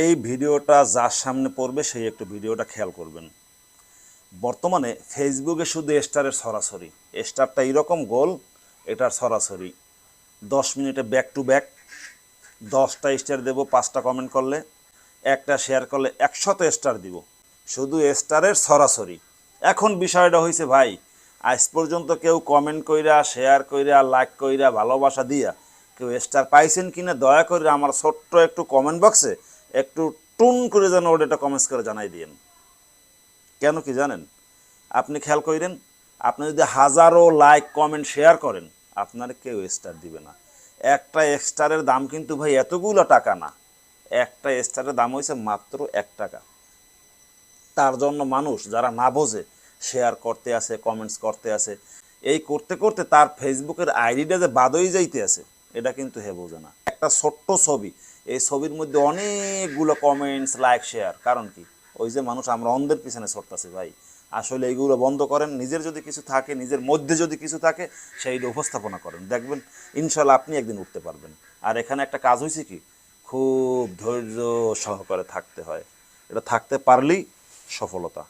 এই ভিডিওটা যার সামনে পড়বে সেই একটু ভিডিওটা খেয়াল করবেন। বর্তমানে ফেসবুকে শুধু স্টারের সরাসরি, স্টারটা এরকম গোল, এটার সরাসরি 10 মিনিটে ব্যাক টু ব্যাক 10টা স্টার দেব, 5টা কমেন্ট করলে, একটা শেয়ার করলে 100 স্টার দিব, শুধু স্টারের সরাসরি। এখন বিষয়টা হয়েছে ভাই, আজ পর্যন্ত কেউ কমেন্ট কইরা, শেয়ার কইরা, লাইক কইরা, ভালোবাসা দিয়া কেউ স্টার পাইছেন কিনা দয়া করে আমার ছোট্ট একটু কমেন্ট বক্সে একটু টুন করে যেন ওটা কমেন্টস করে জানাই দিয়েন। কেন কি জানেন? আপনি খেয়াল করেন, আপনি যদি হাজারো লাইক কমেন্ট শেয়ার করেন, আপনার কেউ স্টার দিবে না। একটা স্টারের দাম কিন্তু ভাই এতগুলো টাকা না, একটা স্টারের দাম হয়েছে মাত্র 1 টাকা। তার জন্য মানুষ যারা না বোঝে শেয়ার করতে আসে, কমেন্টস করতে আসে, এই করতে করতে তার ফেসবুকের আইডিটা যে বাদ হয়ে যাইতে আছে, এটা কিন্তু হে বোঝে না। একটা ছোট্ট ছবি, এই ছবির মধ্যে অনেকগুলো কমেন্টস, লাইক, শেয়ার। কারণ কি? ওই যে মানুষ আমরা অন্ধের পিছনে ছড়তাছি ভাই। আসলে এইগুলো বন্ধ করেন, নিজের যদি কিছু থাকে, নিজের মধ্যে যদি কিছু থাকে, সেইটা উপস্থাপনা করেন, দেখবেন ইনশাল্লাহ আপনি একদিন উঠতে পারবেন। আর এখানে একটা কাজ হয়েছে কি, খুব ধৈর্য সহকারে থাকতে হয়, এটা থাকতে পারলেই সফলতা।